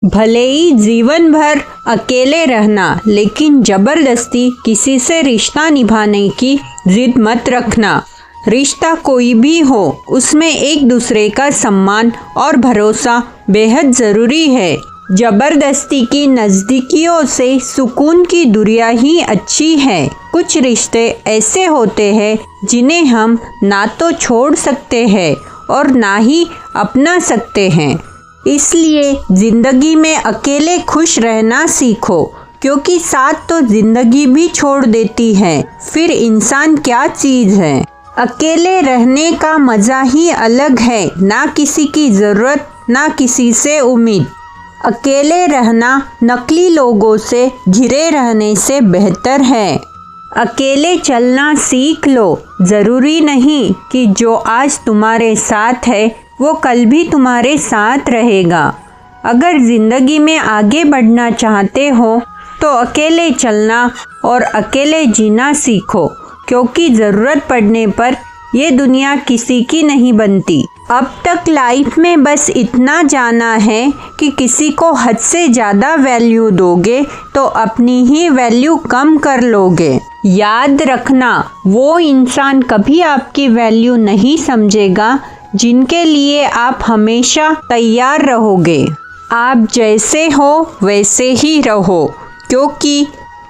भले ही जीवन भर अकेले रहना, लेकिन जबरदस्ती किसी से रिश्ता निभाने की जिद मत रखना। रिश्ता कोई भी हो, उसमें एक दूसरे का सम्मान और भरोसा बेहद ज़रूरी है। जबरदस्ती की नज़दीकियों से सुकून की दूरियां ही अच्छी है। कुछ रिश्ते ऐसे होते हैं जिन्हें हम ना तो छोड़ सकते हैं और ना ही अपना सकते हैं। इसलिए ज़िंदगी में अकेले खुश रहना सीखो, क्योंकि साथ तो ज़िंदगी भी छोड़ देती है। फिर इंसान क्या चीज़ है। अकेले रहने का मज़ा ही अलग है, ना किसी की ज़रूरत ना किसी से उम्मीद। अकेले रहना नकली लोगों से घिरे रहने से बेहतर है। अकेले चलना सीख लो। ज़रूरी नहीं कि जो आज तुम्हारे साथ है वो कल भी तुम्हारे साथ रहेगा। अगर ज़िंदगी में आगे बढ़ना चाहते हो तो अकेले चलना और अकेले जीना सीखो, क्योंकि ज़रूरत पड़ने पर ये दुनिया किसी की नहीं बनती। अब तक लाइफ में बस इतना जाना है कि किसी को हद से ज़्यादा वैल्यू दोगे तो अपनी ही वैल्यू कम कर लोगे। याद रखना, वो इंसान कभी आपकी वैल्यू नहीं समझेगा जिनके लिए आप हमेशा तैयार रहोगे। आप जैसे हो वैसे ही रहो, क्योंकि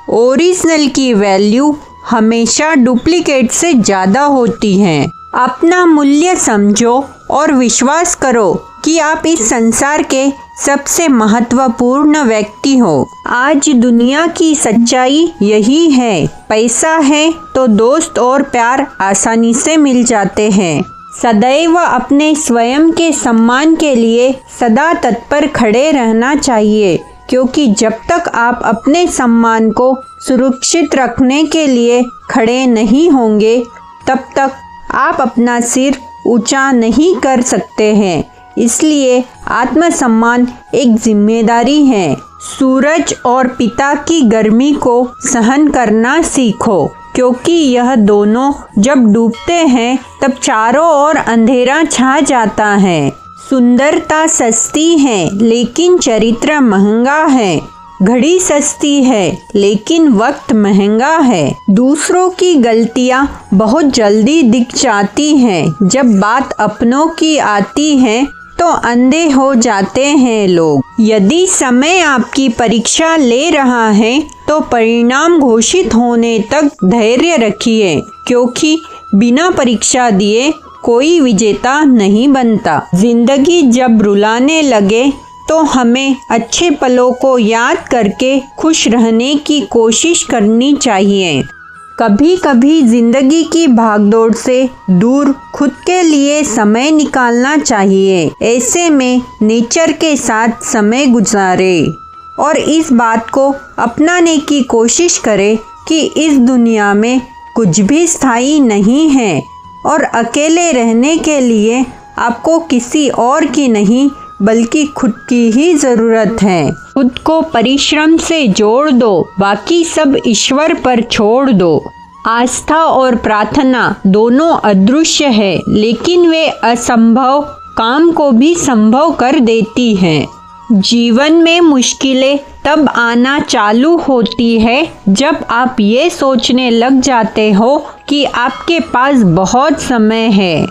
ओरिजिनल की वैल्यू हमेशा डुप्लीकेट से ज़्यादा होती है। अपना मूल्य समझो और विश्वास करो कि आप इस संसार के सबसे महत्वपूर्ण व्यक्ति हो। आज दुनिया की सच्चाई यही है। पैसा है तो दोस्त और प्यार आसानी से मिल जाते हैं। सदैव अपने स्वयं के सम्मान के लिए सदा तत्पर खड़े रहना चाहिए, क्योंकि जब तक आप अपने सम्मान को सुरक्षित रखने के लिए खड़े नहीं होंगे तब तक आप अपना सिर ऊंचा नहीं कर सकते हैं। इसलिए आत्मसम्मान एक जिम्मेदारी है। सूरज और पिता की गर्मी को सहन करना सीखो, क्योंकि यह दोनों जब डूबते हैं तब चारों ओर अंधेरा छा जाता है। सुंदरता सस्ती है लेकिन चरित्र महंगा है। घड़ी सस्ती है लेकिन वक्त महंगा है। दूसरों की गलतियां बहुत जल्दी दिख जाती हैं। जब बात अपनों की आती है तो अंधे हो जाते हैं लोग। यदि समय आपकी परीक्षा ले रहा है तो परिणाम घोषित होने तक धैर्य रखिए, क्योंकि बिना परीक्षा दिए कोई विजेता नहीं बनता। जिंदगी जब रुलाने लगे तो हमें अच्छे पलों को याद करके खुश रहने की कोशिश करनी चाहिए। कभी कभी जिंदगी की भागदौड़ से दूर खुद के लिए समय निकालना चाहिए। ऐसे में नेचर के साथ समय गुजारे और इस बात को अपनाने की कोशिश करें कि इस दुनिया में कुछ भी स्थायी नहीं है और अकेले रहने के लिए आपको किसी और की नहीं बल्कि खुद की ही ज़रूरत है। खुद को परिश्रम से जोड़ दो, बाकी सब ईश्वर पर छोड़ दो। आस्था और प्रार्थना दोनों अदृश्य है, लेकिन वे असंभव काम को भी संभव कर देती हैं। जीवन में मुश्किलें तब आना चालू होती है जब आप ये सोचने लग जाते हो कि आपके पास बहुत समय है।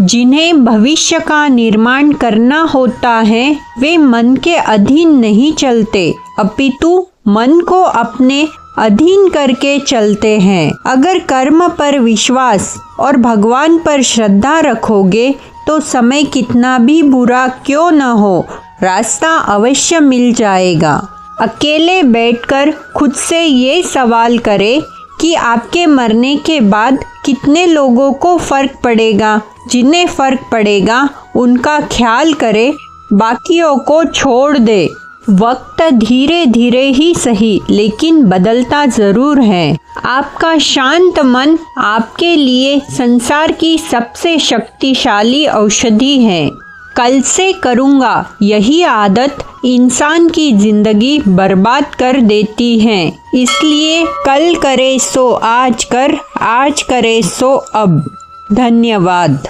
जिन्हें भविष्य का निर्माण करना होता है वे मन के अधीन नहीं चलते, अपितु मन को अपने अधीन करके चलते हैं। अगर कर्म पर विश्वास और भगवान पर श्रद्धा रखोगे तो समय कितना भी बुरा क्यों न हो, रास्ता अवश्य मिल जाएगा। अकेले बैठकर खुद से ये सवाल करें कि आपके मरने के बाद कितने लोगों को फर्क पड़ेगा। जिन्हें फर्क पड़ेगा उनका ख्याल करे, बाकियों को छोड़ दे। वक्त धीरे धीरे ही सही लेकिन बदलता ज़रूर है। आपका शांत मन आपके लिए संसार की सबसे शक्तिशाली औषधि है। कल से करूँगा यही आदत इंसान की जिंदगी बर्बाद कर देती है। इसलिए कल करे सो आज कर, आज करे सो अब। धन्यवाद।